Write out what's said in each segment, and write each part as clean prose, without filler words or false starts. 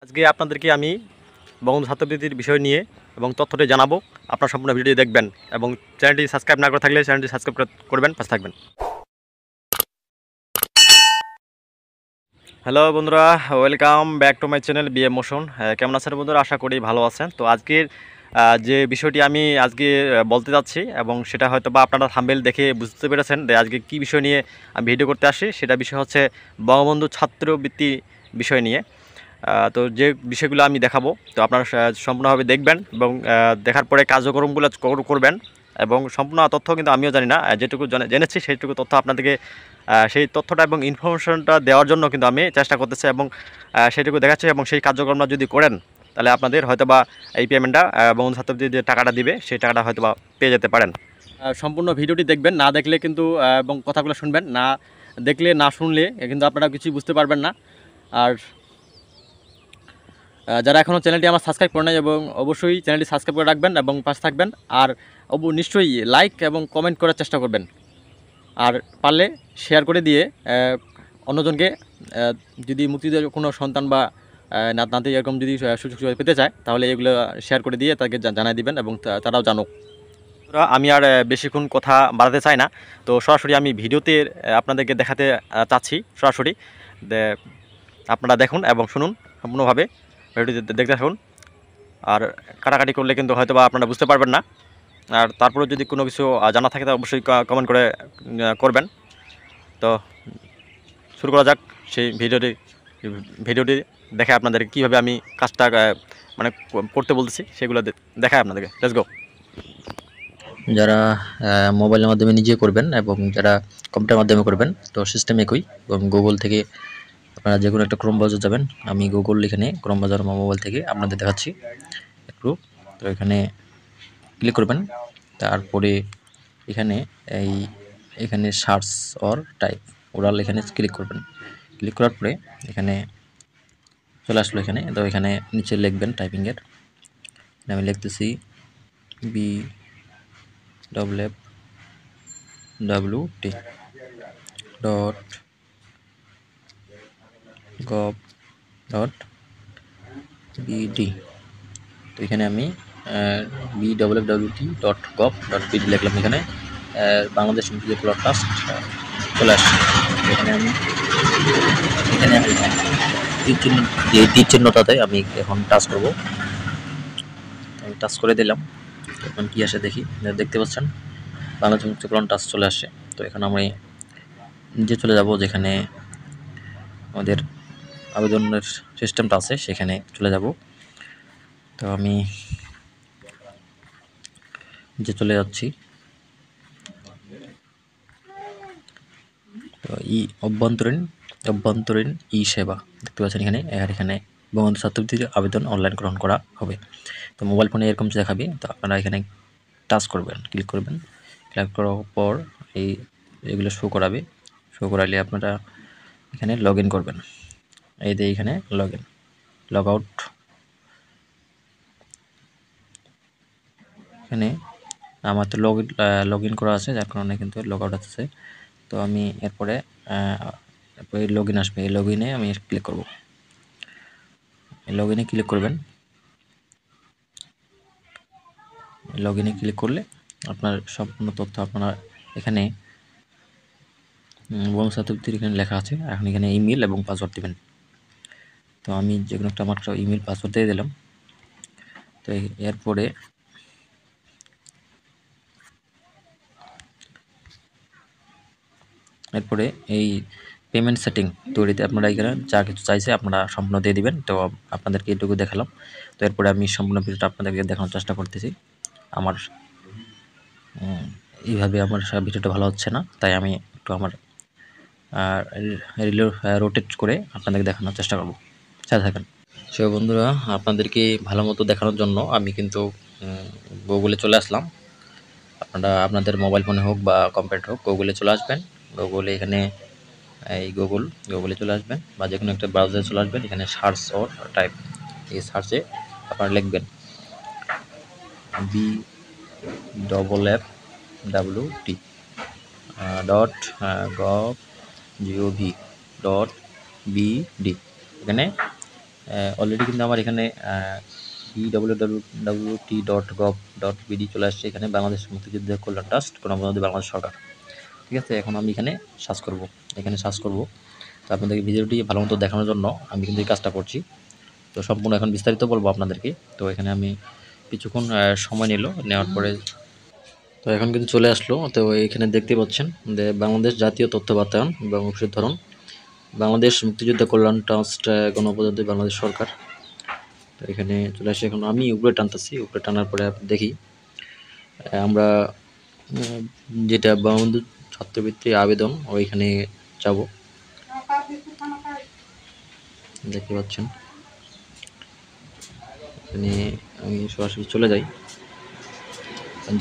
আজকে আপনাদেরকে আমি বঙ্গবন্ধু ছাত্রবৃত্তির বিষয় নিয়ে এবং তথ্যটি জানাবো। আপনারা সম্পূর্ণ ভিডিওটি দেখবেন এবং চ্যানেলটি সাবস্ক্রাইব না করে থাকলে চ্যানেলটি সাবস্ক্রাইব করবেন, পাশে থাকবেন। হ্যালো বন্ধুরা, welcome back to my channel BM motion. কেমন আছেন বন্ধুরা? আশা করি ভালো আছেন। তো আজকের যে বিষয়টি আমি আজকে বলতে যাচ্ছি এবং সেটা হয়তো বা আপনারা থাম্বনেল দেখে বুঝতে পেরেছেন যে আজকে কী বিষয় নিয়ে আমি ভিডিও করতে আসি। সেটা বিষয় হচ্ছে বঙ্গবন্ধু ছাত্রবৃত্তি বিষয় নিয়ে। তো যে বিষয়গুলো আমি দেখাবো, তো আপনারা সম্পূর্ণভাবে দেখবেন এবং দেখার পরে কার্যক্রমগুলো করবেন। এবং সম্পূর্ণ তথ্য কিন্তু আমিও জানি না, যেটুকু জেনেছি সেইটুকু তথ্য আপনাদেরকে সেই তথ্যটা এবং ইনফরমেশনটা দেওয়ার জন্য কিন্তু আমি চেষ্টা করতেছি এবং সেইটুকু দেখাচ্ছি। এবং সেই কার্যক্রমটা যদি করেন তাহলে আপনাদের হয়তোবা এই পেমেন্টটা বঙ্গবন্ধু ছাত্রবৃত্তি যে টাকাটা দিবে সেই টাকাটা হয়তোবা পেয়ে যেতে পারেন। সম্পূর্ণ ভিডিওটি দেখবেন, না দেখলে কিন্তু এবং কথাগুলো শুনবেন, না দেখলে না শুনলে কিন্তু আপনারা কিছুই বুঝতে পারবেন না। আর যারা এখনও চ্যানেলটি আমার সাবস্ক্রাইব করে নাই এবং অবশ্যই চ্যানেলটি সাবস্ক্রাইব করে রাখবেন এবং পাশে থাকবেন। আর নিশ্চয়ই লাইক এবং কমেন্ট করার চেষ্টা করবেন। আর পারলে শেয়ার করে দিয়ে অন্যজনকে, যদি মুক্তিযোদ্ধার কোনো সন্তান বা নাতি এরকম যদি সুযোগ সুবিধা পেতে চায় তাহলে এগুলো শেয়ার করে দিয়ে তাকে জানাই দিবেন এবং তারাও জানুক। আমি আর বেশিক্ষণ কথা বাড়াতে চাই না, তো সরাসরি আমি ভিডিওতে আপনাদেরকে দেখাতে চাচ্ছি। সরাসরি আপনারা দেখুন এবং শুনুন সম্পূর্ণভাবে, ভিডিওটি দেখতে থাকুন। আর কাটাকাটি করলে কিন্তু হয়তো বা আপনারা বুঝতে পারবেন না। আর তারপরে যদি কোনো কিছু জানা থাকে তা অবশ্যই কমেন্ট করে করবেন। তো শুরু করা যাক সেই ভিডিওটি দেখে আপনাদের কীভাবে আমি কাজটা মানে করতে বলতেছি সেগুলো দেখায় আপনাদেরকে। Let's go. যারা মোবাইলের মাধ্যমে নিজে করবেন এবং যারা কম্পিউটার মাধ্যমে করবেন, তো সিস্টেম একই। এবং গুগল থেকে আপনারা যে কোনো একটা ক্রোম ব্রাউজার যাবেন। আমি গুগল এখানে ক্রোম ব্রাউজার মোবাইল থেকে আপনাদের দেখাচ্ছি একটু। তো এখানে ক্লিক করবেন, তারপরে এখানে সার্চ অর টাইপ ওরাল এখানে ক্লিক করবেন। ক্লিক করার পরে এখানে চলে আসলো এখানে। তো এখানে নিচে লিখবেন টাইপিংয়ের, আমি লিখতেছি BWT .gov.bd। তো এখানে আমি BWWT.gov.bd লিখলাম। এখানে বাংলাদেশ মুক্তিযুদ্ধ প্লট ট্রাস্ট চলে আসছে। এখানে আমি তীর চিহ্নটাতে আমি এখন টাচ করব। আমি টাচ করে দিলাম। এখন কি আসে দেখি। দেখতে পাচ্ছেন বাংলাদেশ মুক্তিযুদ্ধ প্লট ট্রাস্ট চলে আসছে। তো এখন আমি নিচে চলে যাব, যেখানে আমাদের আবেদনের সিস্টেমটা আছে সেখানে চলে যাব। তো আমি নিচে চলে যাচ্ছি। তো অভ্যন্তরীণ ই সেবা দেখতে পাচ্ছেন এখানে। আর এখানে বঙ্গবন্ধু ছাত্রবৃত্তির আবেদন অনলাইন গ্রহণ করা হবে। তো মোবাইল ফোনে এরকম দেখাবে। তো আপনারা এখানে টাচ করবেন, ক্লিক করবেন। ক্লিক করার পর এগুলো শো করালে আপনারা এখানে লগ ইন করবেন। এই যে এখানে লগ আউট, এখানে আমার তো লগ ইন করা আছে, যার কারণে কিন্তু লগ আউট আসছে। তো আমি এরপরে লগ ইন আসবে, এই লগ ইনে আমি ক্লিক করব। লগ ইনে ক্লিক করবেন। লগ ইনে ক্লিক করলে আপনার সম্পূর্ণ তথ্য আপনারা এখানে বঙ্গবন্ধু ছাত্রবৃত্তির এখানে লেখা আছে। এখন এখানে ইমেল এবং পাসওয়ার্ড দেবেন। তো আমি যে কোনো একটা আমার ইমেল পাসওয়ার্ড দিয়ে দিলাম। তো এরপরে এই পেমেন্ট সেটিং তৈরিতে আপনারা এখানে যা কিছু চাইছে আপনারা সম্পূর্ণ দিয়ে দিবেন। তো আপনাদেরকে এটুকু দেখালাম। তো এরপরে আমি সম্পূর্ণ ভিডিওটা আপনাদেরকে দেখানোর চেষ্টা করতেছি। আমার এইভাবে আমার ভিডিওটা ভালো হচ্ছে না, তাই আমি একটু আমার রোটেট করে আপনাদেরকে দেখানোর চেষ্টা করব। সাথে থাকেন। সে বন্ধুরা, আপনাদেরকে ভালো মতো দেখানোর জন্য আমি কিন্তু গুগলে চলে আসলাম। আপনারা আপনাদের মোবাইল ফোনে হোক বা কম্পিউটার হোক, গুগলে চলে আসবেন। গুগলে এখানে গুগলে চলে আসবেন বা যে কোনো একটা ব্রাউজারে চলে আসবেন। এখানে সার্চ অর টাইপ, এই সার্চে আপনারা লিখবেন BWT.gov.bd। এখানে অলরেডি কিন্তু আমার এখানে www.tt.gov.bd চলে আসছে। এখানে বাংলাদেশ মুক্তিযুদ্ধ কল্যাণ ট্রাস্ট গণপ্রজাতন্ত্রী বাংলাদেশ সরকার। ঠিক আছে, এখন আমি এখানে সার্চ করব, তো আপনাদেরকে ভিডিওটি ভালো মতো দেখানোর জন্য আমি কিন্তু এই কাজটা করছি। তো সম্পূর্ণ এখন বিস্তারিত বলবো আপনাদেরকে। তো এখানে আমি কিছুক্ষণ সময় নেওয়ার পরে তো এখন কিন্তু চলে আসলো। তো এখানে দেখতে পাচ্ছেন যে বাংলাদেশ জাতীয় তথ্য বাতায়ন এবং অফিসের ধরন বাংলাদেশ মুক্তিযোদ্ধা কল্যাণ ট্রাস্ট গণপ্রজাতন্ত্রী বাংলাদেশ সরকার। তো এখানে চলে আসে। এখন আমি উপরে টানতেছি, উপরে টানার পরে দেখি আমরা যেটা বঙ্গবন্ধু ছাত্রবৃত্তি আবেদন ওইখানে যাব। দেখতে পাচ্ছেন এখানে আমি সরাসরি চলে যাই।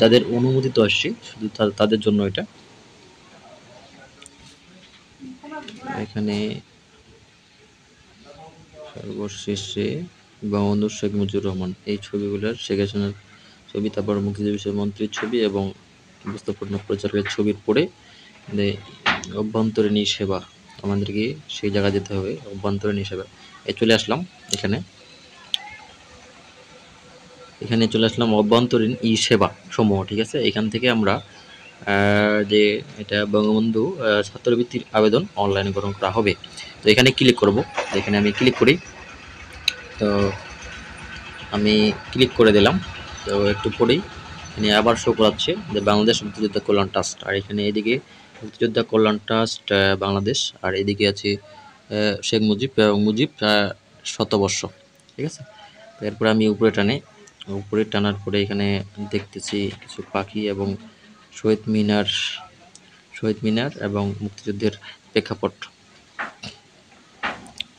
যাদের অনুমোদিত আসছে শুধু তাদের জন্য এটা। এখানে সর্বশেষে বঙ্গবন্ধু শেখ মুজিবুর রহমান এই ছবিগুলোর শেখ হাসিনার ছবি, তারপর মুক্তিযুদ্ধ মন্ত্রীর ছবি এবং ব্যবস্থাপনা পরিচালকের ছবির পরে অভ্যন্তরীণ সেবা, আমাদেরকে সেই জায়গা যেতে হবে। অভ্যন্তরীণ সেবা চলে আসলাম। এখানে চলে আসলাম অভ্যন্তরীণ সেবা সমূহ। ঠিক আছে, এখান থেকে আমরা যে এটা বঙ্গবন্ধু ছাত্রবৃত্তির আবেদন অনলাইনে গ্রহণ করা হবে। তো এখানে ক্লিক করব। এখানে আমি ক্লিক করি। তো আমি ক্লিক করে দিলাম। তো একটু পরেই এখানে আবার শো করাচ্ছে যে বাংলাদেশ মুক্তিযোদ্ধা কল্যাণ ট্রাস্ট, আর এখানে এদিকে মুক্তিযোদ্ধা কল্যাণ ট্রাস্ট বাংলাদেশ, আর এদিকে আছে শেখ মুজিব এবং মুজিব শতবর্ষ। ঠিক আছে, তো এরপরে আমি উপরে টানার পরে এখানে দেখতেছি কিছু পাখি এবং শহীদ মিনার এবং মুক্তিযুদ্ধের প্রেক্ষাপট,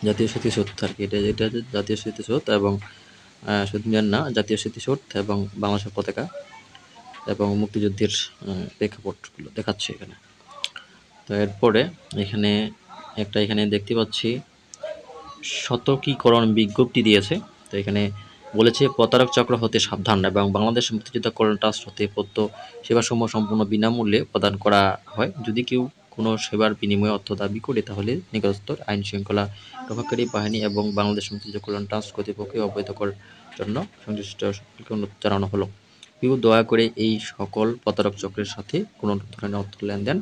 জাতীয় স্মৃতিসৌধ আর কি, এটা জাতীয় স্মৃতিসৌধ এবং শহীদ মিনার না, জাতীয় স্মৃতিসৌধ এবং বাংলাদেশের পতাকা এবং মুক্তিযুদ্ধের প্রেক্ষাপটগুলো দেখাচ্ছে এখানে। তো এরপরে এখানে দেখতে পাচ্ছি সতর্কীকরণ বিজ্ঞপ্তি দিয়েছে। তো এখানে বলেছে প্রতারক চক্র হতে সাবধান এবং বাংলাদেশ মুক্তিযোদ্ধা কল্যাণ ট্রাস্ট হতে সেবাসমূহ সম্পূর্ণ বিনামূল্যে প্রদান করা হয়। যদি কেউ কোনো সেবার বিনিময়ে অর্থ দাবি করে তাহলে নিকটস্থ আইন শৃঙ্খলা রক্ষাকারী বাহিনী এবং বাংলাদেশ মুক্তিযোদ্ধা কল্যাণ ট্রাস্ট কর্তৃপক্ষকে অবহিত করার জন্য সংশ্লিষ্ট সকলকে অনুরোধ জানানো হলো। কেউ দয়া করে এই সকল প্রতারক চক্রের সাথে কোনো ধরনের অর্থ লেনদেন,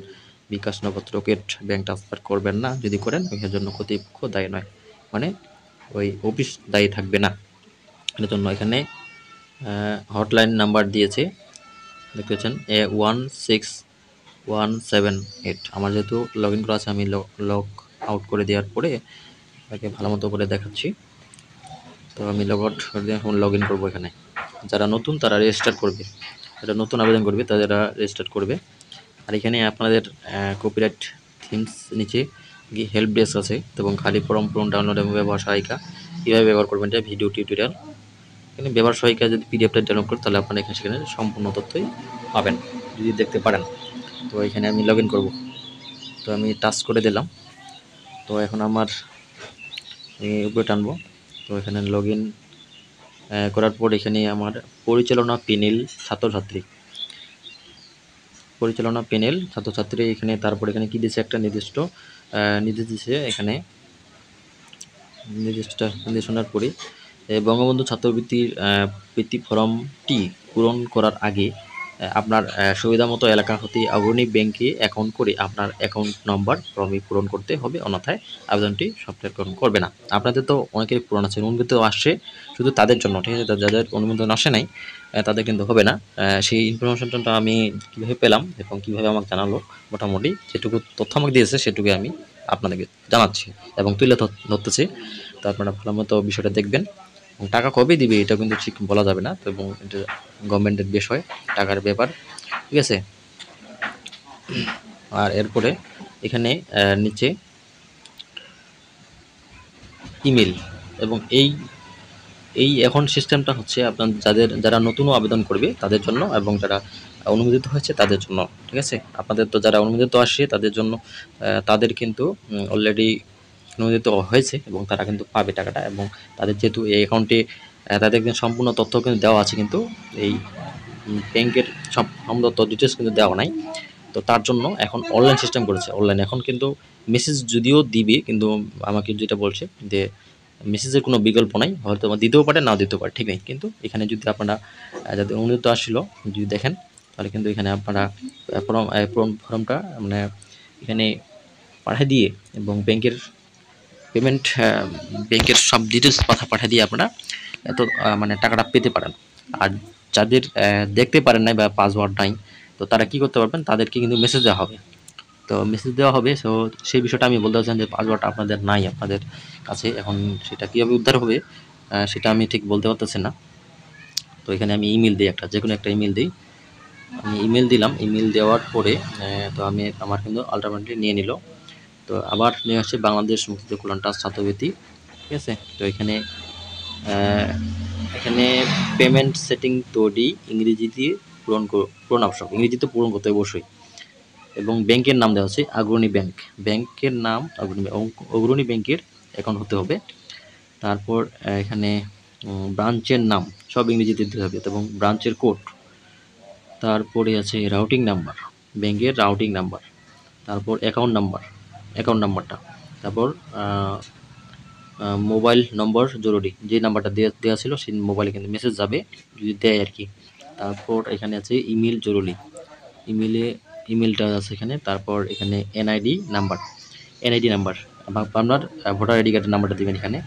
বিকাশ, নগদ, রকেট, ব্যাংক ট্রান্সফার করবেন না। যদি করেন এর জন্য কর্তৃপক্ষ দায়ী নয়, মানে ওই অফিস দায়ী থাকবে না। এর জন্য এখানে হটলাইন নাম্বার দিয়েছে, দেখতে পাচ্ছেন 16178। আমার যেহেতু লগ ইন করা আছে, আমি লগ আউট করে দেওয়ার পরে তাকে ভালো মতো করে দেখাচ্ছি। তো আমি লগ আউট করে এখন লগ ইন করবো। এখানে যারা নতুন তারা রেজিস্টার করবে, যারা নতুন আবেদন করবে তারা রেজিস্টার করবে। আর এখানে আপনাদের কপিরাইট থিমস নিচে গিয়ে হেল্প ডেস্ক আছে এবং খালি ফর্ম পূরণ, ডাউনলোড এবং ব্যবহার সহায়িকা কীভাবে ব্যবহার করবেন এটা ভিডিও টিউটোরিয়াল। এখানে ব্যবহার সহায়িকা যদি পিডিএফটা ডাউনলোড করেন তাহলে আপনারা সেখানে সম্পূর্ণ তথ্যই পাবেন যদি দেখতে পারেন। তো এখানে আমি লগ ইন করবো। তো আমি টাচ করে দিলাম। তো এখন আমার উপরে টানবো। তো এখানে লগ ইন করার পর এখানে আমার পরিচালনা প্যানেল ছাত্রছাত্রী এখানে, তারপর এখানে কি দিয়েছে একটা নির্দিষ্ট নির্দেশ দিয়েছে। এখানে নির্দেশনার পরে বঙ্গবন্ধু ছাত্রবৃত্তির বৃত্তি ফর্মটি পূরণ করার আগে আপনার সুবিধা মতো এলাকা হতে অগ্রণী ব্যাংকে অ্যাকাউন্ট করে আপনার অ্যাকাউন্ট নম্বর ফর্মে পূরণ করতে হবে, অন্যথায় আবেদনটি সফটওয়্যার গ্রহণ করবে না। আপনাদের তো অনেকেরই পূরণ আছে, অনুমোদিত আসছে শুধু তাদের জন্য। ঠিক আছে, যাদের অনুমোদন আসে নাই তাদের কিন্তু হবে না। সেই ইনফরমেশনটা আমি কীভাবে পেলাম এবং কীভাবে আমাকে জানালো, মোটামুটি যেটুকু তথ্য আমাকে দিয়েছে সেটুকু আমি আপনাদেরকে জানাচ্ছি এবং তুলে ধরতেছি। তো আপনারা ভালো মতো বিষয়টা দেখবেন। টাকা কবে দিবে এটা কিন্তু ঠিক বলা যাবে না, তো এবং এটা গভর্নমেন্টের বিষয়, টাকার ব্যাপার। ঠিক আছে, আর এরপরে এখানে নিচে ইমেল এবং এই এখন সিস্টেমটা হচ্ছে আপনার যারা নতুনও আবেদন করবে তাদের জন্য এবং যারা অনুমোদিত হয়েছে তাদের জন্য। ঠিক আছে, আপনাদের তো যারা অনুমোদিত আসছে তাদের জন্য, তাদের কিন্তু অলরেডি অনুমোদিত হয়েছে এবং তারা কিন্তু পাবে টাকাটা। এবং তাদের যেহেতু এই অ্যাকাউন্টে তাদের সম্পূর্ণ তথ্য কিন্তু দেওয়া আছে, কিন্তু এই ব্যাংকের সম্পূর্ণ ডিটেলস কিন্তু দেওয়া নাই। তো তার জন্য এখন অনলাইন সিস্টেম করেছে। অনলাইন এখন কিন্তু মেসেজ যদিও দিবে, কিন্তু আমাকে যেটা বলছে যে মেসেজের কোনো বিকল্প নাই, হয়তো দিতেও পারে নাও দিতেও পারে, ঠিক নেই। কিন্তু এখানে যদি আপনারা যাদের অনুরোধ আসলো যদি দেখেন, তাহলে কিন্তু এখানে আপনারা ফর্মটা মানে এখানে পাঠিয়ে দিয়ে এবং ব্যাংকের পেমেন্ট ব্যাংকের সব ডিটেলস পাঠিয়ে দিয়ে আপনারা এত মানে টাকাটা পেতে পারেন। আর যাদের দেখতে পারেন নাই বা পাসওয়ার্ড নাই, তো তারা কি করতে পারবেন, তাদেরকে কিন্তু মেসেজ দেওয়া হবে। তো মেসেজ দেওয়া হবে, সো সেই বিষয়টা আমি বলতে চাচ্ছি যে পাসওয়ার্ড আপনাদের নাই আপনাদের কাছে, এখন সেটা কীভাবে উদ্ধার হবে সেটা আমি ঠিক বলতে পারতেছি না। তো এখানে আমি ইমেল দিই, যে কোনো একটা ইমেল দিই। আমি ইমেল দিলাম, ইমেল দেওয়ার পরে তো আমার কিন্তু আলটিমেটলি নিয়ে নিল। তো আবার নিয়ে আসছে বাংলাদেশ মুক্তিযুদ্ধ কল্যাণ ট্রাস্ট ছাত্রবৃত্তি, ঠিক আছে। তো এখানে পেমেন্ট সেটিং তৈরি ইংরেজিতে পূরণ আবশ্যক, ইংরেজিতে পূরণ করতে অবশ্যই। এবং ব্যাংকের নাম দেওয়া আছে অগ্রণী ব্যাংক, ব্যাংকের নাম অগ্রণী ব্যাংকের অ্যাকাউন্ট হতে হবে। তারপর এখানে ব্রাঞ্চের নাম সব ইংরেজিতে দিতে হবে এবং ব্রাঞ্চের কোড। তারপরে আছে রাউটিং নাম্বার, ব্যাংকের রাউটিং নাম্বার। তারপর অ্যাকাউন্ট নাম্বারটা। তারপর মোবাইল নম্বর জরুরি, যে নাম্বারটা দেওয়া ছিল সেই মোবাইলে কিন্তু মেসেজ যাবে যদি দেয় আর কি। তারপর এখানে আছে ইমেল জরুরি, ইমেলটা আছে এখানে। তারপর এখানে এনআইডি নাম্বার আপনার ভোটার আইডি কার্ডের নাম্বারটা দেবেন। এখানে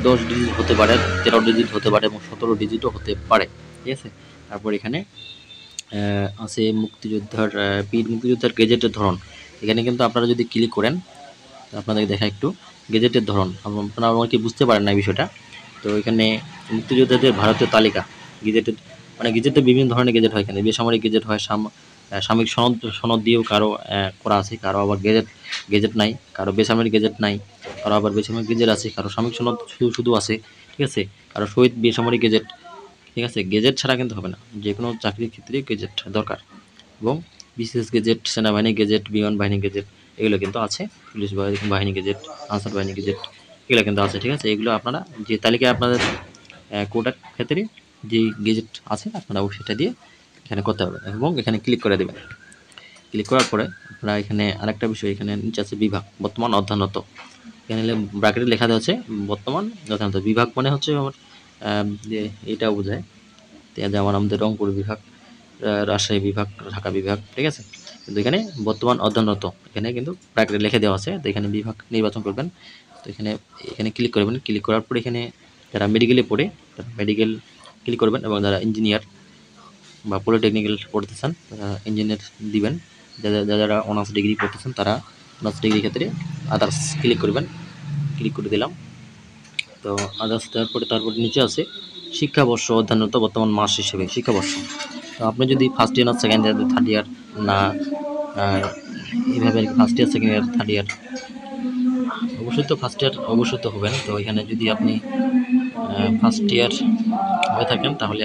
10 ডিজিট হতে পারে, 13 ডিজিট হতে পারে এবং 17 ডিজিটও হতে পারে, ঠিক আছে। তারপর এখানে আছে মুক্তিযোদ্ধার গেজেটের ধরন। এখানে কিন্তু আপনারা যদি ক্লিক করেন, আপনাদেরকে দেখা একটু গেজেটের ধরন, আপনারা আমাকে বুঝতে পারেন না এই বিষয়টা। তো এখানে মুক্তিযোদ্ধাদের ভারতীয় তালিকা, গেজেটে বিভিন্ন ধরনের গেজেট হয়। এখানে বেসামরিক গেজেট হয়, সাময়িক সনদ দিয়েও কারো করা আছে, কারো আবার গেজেট নাই, কারো বেসামরিক গেজেট নাই, কারো আবার বেসামরিক গেজেট আছে, কারো সাময়িক সনদ শুধু আছে, ঠিক আছে। কারো শহীদ বেসামরিক গেজেট, ঠিক আছে। গেজেট ছাড়া কিন্তু হবে না, যে কোনো চাকরির ক্ষেত্রে গেজেট দরকার। এবং বিশেষ গেজেট, সেনাবাহিনী গেজেট, বিমান বাহিনী গেজেট, এগুলো কিন্তু আছে। পুলিশ বাহিনী গেজেট, আনসার বাহিনী গেজেট, এগুলো কিন্তু আছে, ঠিক আছে। এগুলো আপনারা যে তালিকায় আপনাদের কোটার ক্ষেত্রে যে গেজেট আছে আপনারা সেটা দিয়ে এখানে করতে পারবেন এবং এখানে ক্লিক করে দেবেন। ক্লিক করার পরে আপনারা এখানে আরেকটা বিষয়, এখানে নিচে আছে বিভাগ, বর্তমান অধ্যয়নরত। এখানে ব্র্যাকেটে লেখা দেওয়া আছে বর্তমান অধ্যয়নরত। বিভাগ মানে হচ্ছে আমার যে এটা বোঝায়, যেমন আমাদের রংপুর বিভাগ, রাজশাহী বিভাগ, ঢাকা বিভাগ, ঠিক আছে। কিন্তু এখানে বর্তমান অধ্যয়নরত, এখানে কিন্তু ব্র্যাকেটে লিখে দেওয়া আছে। তো এখানে বিভাগ নির্বাচন করবেন। তো এখানে ক্লিক করবেন। ক্লিক করার পর এখানে যারা মেডিকেলে পড়ে মেডিকেল ক্লিক করবেন এবং যারা ইঞ্জিনিয়ার বা পলিটেকনিক্যাল পড়তেছেন তারা ইঞ্জিনিয়ার দিবেন। যারা অনার্স ডিগ্রি পড়তেছেন তারা অনার্স ডিগ্রির ক্ষেত্রে আদার্স ক্লিক করবেন। ক্লিক করে দিলাম। তো আদার্স দেওয়ার পরে তারপরে নিচে আছে শিক্ষাবর্ষ অধ্যয়নরত বর্তমান মাস হিসেবে শিক্ষাবর্ষ। তো আপনি যদি ফার্স্ট ইয়ার না সেকেন্ড ইয়ার, থার্ড ইয়ার না এইভাবে first year, second year, third year, অবশ্যই তো ফার্স্ট ইয়ার অবশ্যই তো হবেন। তো এখানে যদি আপনি ফার্স্ট ইয়ার হয়ে থাকেন তাহলে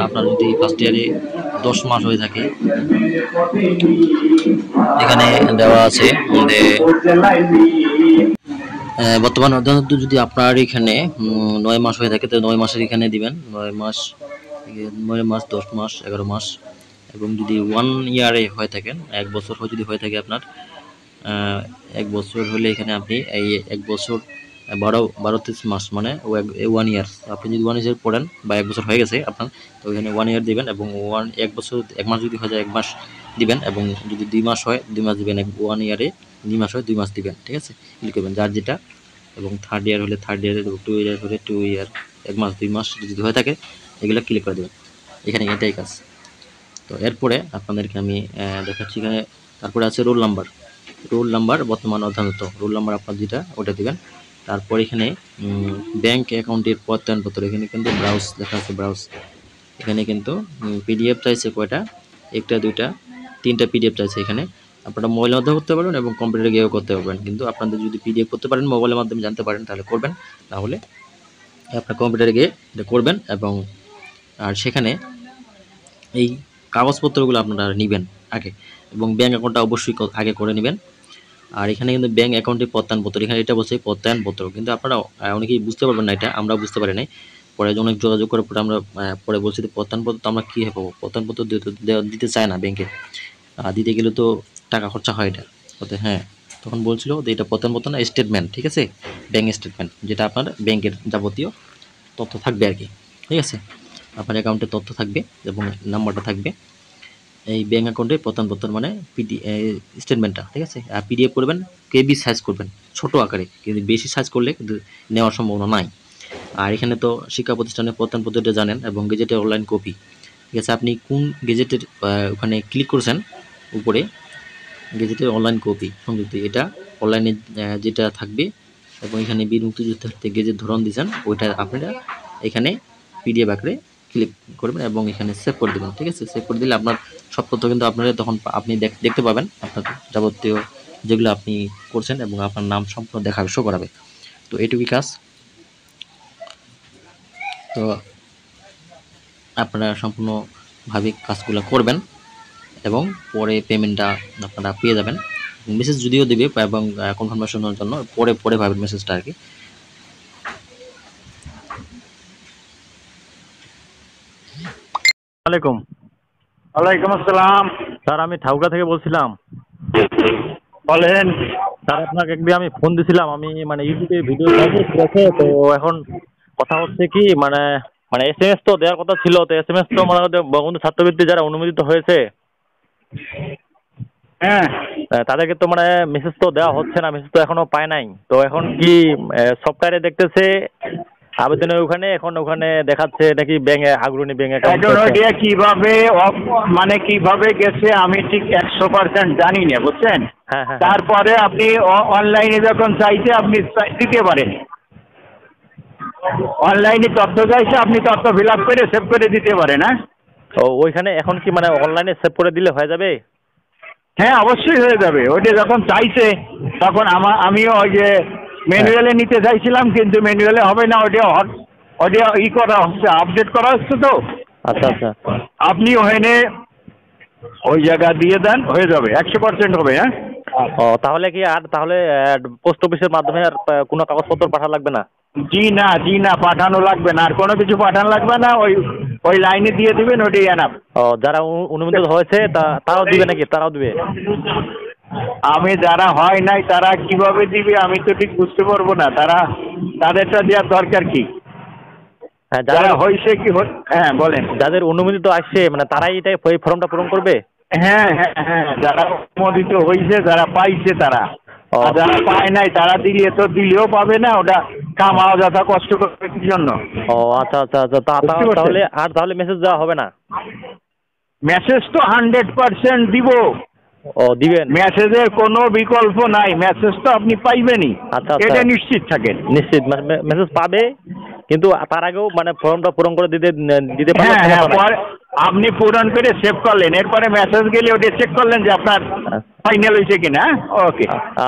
আপনার যদি ফার্স্ট ইয়ারে 10 মাস হয়ে থাকে, এখানে দেওয়া আছে যে বর্তমান অধ্যয়নত যদি আপনার এখানে 9 মাস হয়ে থাকে, তো 9 মাসের এখানে দিবেন 9 মাস, 10 মাস, 11 মাস। এবং যদি 1 ইয়ারে হয়ে থাকেন, 1 বছর যদি হয়ে থাকে আপনার, 1 বছর হলে এখানে আপনি এই 1 বছর 12 মাস মানে 1 ইয়ার। আপনি যদি 1 ইয়ার পড়েন বা 1 বছর হয়ে গেছে আপনার, তো এখানে 1 ইয়ার দিবেন এবং 1 বছর 1 মাস যদি হয়ে যায় 1 মাস দিবেন, এবং যদি 2 মাস হয় 2 মাস দিবেন। 1 ইয়ারে 2 মাস হয় 2 মাস দিবেন, ঠিক আছে। ক্লিক করবেন যার যেটা। এবং থার্ড ইয়ার হলে থার্ড ইয়ারে, 2 ইয়ার হলে 2 ইয়ার, 1 মাস 2 মাস যদি হয়ে থাকে এগুলো ক্লিক করে দেবেন। এখানে এটাই কাজ। তো এরপরে আপনাদেরকে আমি দেখাচ্ছি এখানে। তারপরে আছে রোল নাম্বার বর্তমান অধ্যয়নরত, রোল নাম্বার আপনার যেটা ওটা দিবেন। তারপর এখানে ব্যাংক অ্যাকাউন্টের প্রত্যয়নপত্র, এখানে কিন্তু ব্রাউজ লেখা আছে, ব্রাউজ। এখানে কিন্তু পিডিএফ চাইছে কয়টা, 1টা 2টা 3টা পিডিএফ চাইছে। এখানে আপনারা মোবাইলের মাধ্যমে করতে পারবেন এবং কম্পিউটারে গিয়েও করতে পারবেন। কিন্তু আপনাদের যদি পিডিএফ করতে পারেন, মোবাইলের মাধ্যমে জানতে পারেন, তাহলে করবেন। তাহলে আপনার কম্পিউটারে গিয়ে এটা করবেন। এবং আর সেখানে এই কাগজপত্রগুলো আপনারা নেবেন আগে, এবং ব্যাঙ্ক অ্যাকাউন্টটা অবশ্যই আগে করে নেবেন। আর এখানে কিন্তু ব্যাঙ্ক অ্যাকাউন্টের প্রত্যয়নপত্র, এখানে এটা বলছে প্রত্যয়নপত্র, কিন্তু আপনারা অনেকেই বুঝতে পারবেন না, এটা আমরা বুঝতে পারি নাই। পরে অনেক যোগাযোগ করার পরে আমরা পরে বলছি প্রত্যয়নপত্র তো আমরা কীভাবে পাবো, প্রত্যয়নপত্র দিতে চায় না ব্যাংকে, দিতে গেলে তো টাকা খরচা হয় এটা হতে। হ্যাঁ, তখন বলছিল যে এটা প্রথম স্টেটমেন্ট, ঠিক আছে, ব্যাংক স্টেটমেন্ট, যেটা আপনার ব্যাংকের যাবতীয় তথ্য থাকবে আর কি। ঠিক আছে, আপনার অ্যাকাউন্টের তথ্য থাকবে এবং নাম্বারটা থাকবে। এই ব্যাঙ্ক অ্যাকাউন্টে প্রথম মানে স্টেটমেন্টটা, ঠিক আছে। আর পিডিএফ করবেন, কেবি সাইজ করবেন ছোট আকারে, কিন্তু বেশি সাইজ করলে কিন্তু নেওয়ার সম্ভাবনা নাই। আর এখানে তো শিক্ষা প্রতিষ্ঠানের প্রত্যয়নপত্রটা জানেন এবং গেজেটের অনলাইন কপি, ঠিক আছে। আপনি কোন গেজেটের ওখানে ক্লিক করছেন উপরে, গেজেটের অনলাইন কপি সংযুক্ত, এটা অনলাইনে যেটা থাকবে, এবং এখানে বীর মুক্তিযোদ্ধাতে গেজেট ধরন দিয়েছেন ওইটা আপনারা এখানে পিডিএফ আকারে ক্লিক করবেন এবং এখানে সেভ করে দেবেন, ঠিক আছে। সেভ করে দিলে আপনার সব তথ্য কিন্তু আপনারা তখন আপনি দেখতে পাবেন, আপনার যাবতীয় যেগুলো আপনি করছেন, এবং আপনার নাম সম্পূর্ণ দেখাবে, শো করাবে। তো এইটুকুই কাজ। তো আপনারা সম্পূর্ণভাবে কাজগুলো করবেন এবং পরে পেমেন্টটা আপনারা পেয়ে যাবেন। মেসেজ যদিও দেবে এবং কনফার্মেশনের জন্য পরে পাবেন মেসেজটা আর কি। আলাইকুম। ওয়ালাইকুম আসসালাম। স্যার আমি ঠাকুরগাঁ থেকে বলছিলাম। বলেন। স্যার আপনাকে একদিন আমি ফোন দিছিলাম, আমি মানে ইউটিউবে ভিডিও দেখে, তো এখন কথা হচ্ছে কি মানে মানে SMS তো দেওয়ার কথা ছিল, তো SMS তো মানে বঙ্গবন্ধু ছাত্রবৃত্তি যারা অনুমোদিত হয়েছে হ্যাঁ, তাদেরকে তো মানে মেসেজ তো দেওয়া হচ্ছে না, মেসেজ তো এখনো পায় নাই। তো এখন কি সফটওয়্যারে দেখতেছে আবেদনের ওখানে দেখাচ্ছে নাকি ব্যাংকে আগ্রহী ব্যাংক এখন অ্যাকাউন্ট। ওইটা কিভাবে মানে কিভাবে গেছে আমি ঠিক 100% জানি না, বুঝছেন। হ্যাঁ হ্যাঁ। তারপরে আপনি অনলাইনে যখন চাইছে আপনি দিতে পারেন, অনলাইনে তথ্য চাইছে আপনি তথ্য ফিল আপ করে সেভ করে দিতে পারেন। হ্যাঁ, ও ওইখানে এখন কি মানে অনলাইনে সেভ করে দিলে হয়ে যাবে? হ্যাঁ অবশ্যই হয়ে যাবে। ওইটা যখন চাইছে তখন আমিও ওই যে ম্যানুয়ালে নিতে চাইছিলাম, কিন্তু ম্যানুয়ালে হবে না, ওটা করা হচ্ছে, আপডেট করা হচ্ছে। তো আচ্ছা আচ্ছা। আপনি ওখানে ওই জায়গা দিয়ে দেন, হয়ে যাবে, 100% হবে। হ্যাঁ। ও তাহলে কি আর তাহলে পোস্ট অফিসের মাধ্যমে আর কোনো কাগজপত্র পাঠা লাগবে না? জি না পাঠানো লাগবে না, আর কোনো কিছু পাঠানো লাগবে না, ওই লাইনে দিয়ে দিবেন, ওটাই এনাফ। ও যারা অনুমোদিত হয়েছে তারাও দিবে নাকি? তারাও দিবে? আমি যারা হয় নাই তারা কিভাবে দিবে আমি তো ঠিক বুঝতে পারবো না, তাদেরটা দেওয়ার দরকার কি? হ্যাঁ যারা হয়েছে কি হ্যাঁ বলেন। যাদের অনুমোদিত আসছে মানে তারাই এটা এই ফর্মটা পূরণ করবে? হ্যাঁ হ্যাঁ হ্যাঁ, যারা অনুমোদিত হয়েছে, যারা পাইছে তারা, আর যারা পায় নাই তারা দিলেও পাবে না, ওটা কামাও যথা কষ্ট করবে কি জন্য। ও আচ্ছা আচ্ছা আচ্ছা। তাহলে মেসেজ দেওয়া হবে না? মেসেজ তো 100% দিব। ও দিবেন? মেসেজের কোনো বিকল্প নাই, মেসেজ তো আপনি পাইবেনই। আচ্ছা আচ্ছা, এটা নিশ্চিত থাকেন। নিশ্চিত মেসেজ পাবে, কিন্তু তার আগেও মানে ফর্মটা পূরণ করে দিতে পারবে। হ্যাঁ হ্যাঁ, পরে আপনি পূরণ করে সেভ করলেন, এরপরে মেসেজ গেলে ওটা চেক করলেন যে আপনার ফাইনাল হয়েছে কিনা। ওকে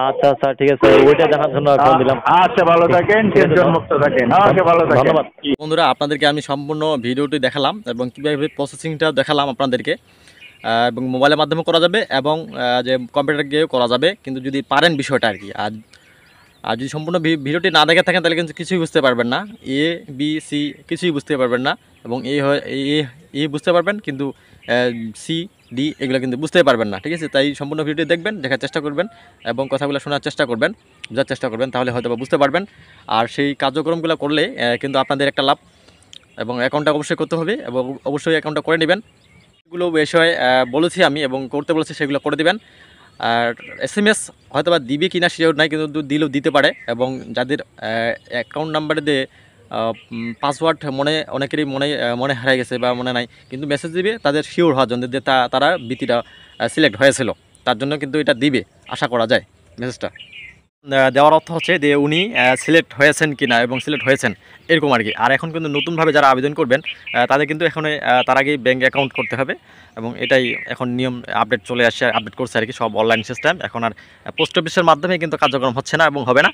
আচ্ছা আচ্ছা, ঠিক আছে, ওইটা জানার জন্য ফোন দিলাম। আচ্ছা, ভালো থাকেন, টেনশন মুক্ত থাকেন। ওকে, ভালো থাকেন, ধন্যবাদ। বন্ধুরা আপনাদেরকে আমি সম্পূর্ণ ভিডিওটি দেখালাম এবং কীভাবে প্রসেসিংটা দেখালাম আপনাদেরকে, এবং মোবাইলের মাধ্যমে করা যাবে এবং যে কম্পিউটার গিয়েও করা যাবে, কিন্তু যদি পারেন বিষয়টা আর কি। আর যদি সম্পূর্ণ ভিডিওটি না দেখে থাকেন তাহলে কিন্তু কিছুই বুঝতে পারবেন না, ABC কিছুই বুঝতে পারবেন না, এবং এ বুঝতে পারবেন কিন্তু CD এগুলো কিন্তু বুঝতে পারবেন না, ঠিক আছে। তাই সম্পূর্ণ ভিডিওটি দেখবেন, দেখার চেষ্টা করবেন এবং কথাগুলো শোনার চেষ্টা করবেন, বোঝার চেষ্টা করবেন, তাহলে হয়তো বুঝতে পারবেন। আর সেই কার্যক্রমগুলো করলে কিন্তু আপনাদের একটা লাভ, এবং অ্যাকাউন্টটা অবশ্যই করতে হবে এবং অবশ্যই অ্যাকাউন্টটা করে নেবেন। এগুলো বিষয়ে বলেছি আমি এবং করতে বলেছি, সেগুলো করে দেবেন। আর SMS হয়তো বা দিবে কিনা শিওর নাই, কিন্তু দিলেও দিতে পারে। এবং যাদের অ্যাকাউন্ট নাম্বার দিয়ে পাসওয়ার্ড অনেকেরই মনে হারিয়ে গেছে বা মনে নাই, কিন্তু মেসেজ দিবে তাদের শিওর হওয়ার জন্য যে তারা বৃত্তিটা সিলেক্ট হয়েছিল, তার জন্য কিন্তু এটা দিবে, আশা করা যায়। মেসেজটা দেওয়ার অর্থ হচ্ছে যে উনি সিলেক্ট হয়েছেন কিনা এবং সিলেক্ট হয়েছেন এরকম আর কি। আর এখন কিন্তু নতুনভাবে যারা আবেদন করবেন তাদের কিন্তু এখন তার আগেই ব্যাঙ্ক অ্যাকাউন্ট করতে হবে, এবং এটাই এখন নিয়ম আপডেট চলে আসছে, আপডেট করছে আর কি, সব অনলাইন সিস্টেম। এখন আর পোস্ট অফিসের মাধ্যমে কিন্তু কার্যক্রম হচ্ছে না এবং হবে না,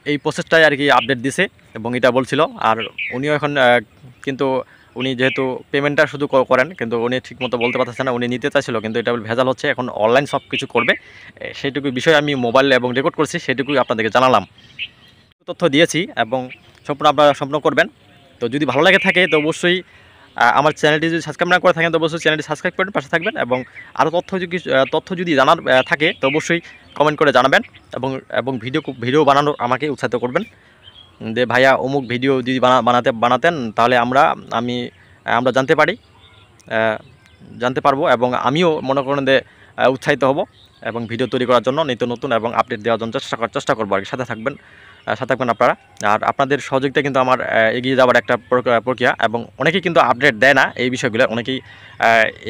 এই প্রসেসটাই আর কি আপডেট দিছে এবং এটা বলছিল। আর উনিও এখন কিন্তু উনি যেহেতু পেমেন্টটা শুধু করেন, কিন্তু উনি ঠিকমতো বলতে পারতেছে না, উনি নিতে চাইছিল, কিন্তু এটা ভেজাল হচ্ছে, এখন অনলাইন সব কিছু করবে। সেইটুকু বিষয় আমি মোবাইল এবং রেকর্ড করছি, সেটুকুই আপনাদেরকে জানালাম, তথ্য দিয়েছি এবং সম্পূর্ণ আপনারা সম্পূর্ণ করবেন। তো যদি ভালো লাগে থাকে তো অবশ্যই আমার চ্যানেলটি যদি সাবস্ক্রাইব না করে থাকেন তো অবশ্যই চ্যানেলটি সাবস্ক্রাইব করে পাশে থাকবেন, এবং আরও তথ্য যদি জানার থাকে তো অবশ্যই কমেন্ট করে জানাবেন, এবং ভিডিও বানানোর আমাকে উৎসাহিত করবেন যে ভাইয়া অমুক ভিডিও যদি বানাতেন তাহলে আমরা জানতে পারবো, এবং আমিও মনে করেন যে উৎসাহিত হব এবং ভিডিও তৈরি করার জন্য নিত্য নতুন এবং আপডেট দেওয়ার জন্য চেষ্টা করবো আর কি। সাথে থাকবেন আপনারা। আর আপনাদের সহযোগিতা কিন্তু আমার এগিয়ে যাওয়ার একটা প্রক্রিয়া, এবং অনেকেই কিন্তু আপডেট দেয় না এই বিষয়গুলো, অনেকেই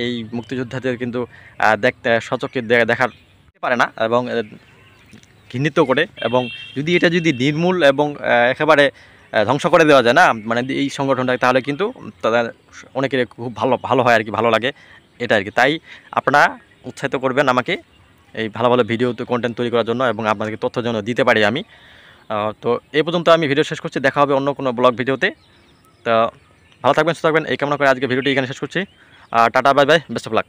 এই মুক্তিযোদ্ধাদের কিন্তু সচক্ষে দেখার পারে না এবং ঘৃণিত করে, এবং এটা যদি নির্মূল এবং একেবারে ধ্বংস করে দেওয়া যায় না মানে এই সংগঠনটা, তাহলে কিন্তু তাদের অনেকের খুব ভালো হয় আর কি, ভালো লাগে এটা আর কি। তাই আপনারা উৎসাহিত করবেন আমাকে এই ভালো ভিডিও কন্টেন্ট তৈরি করার জন্য, এবং আপনাদেরকে তথ্য যেন দিতে পারি আমি। তো এই পর্যন্ত আমি ভিডিও শেষ করছি, দেখা হবে অন্য কোনো ব্লগ ভিডিওতে। তো ভালো থাকবেন, সুস্থ থাকবেন এই কামনা করে আজকে ভিডিওটি এখানে শেষ করছি। Tata, bye bye, best of luck.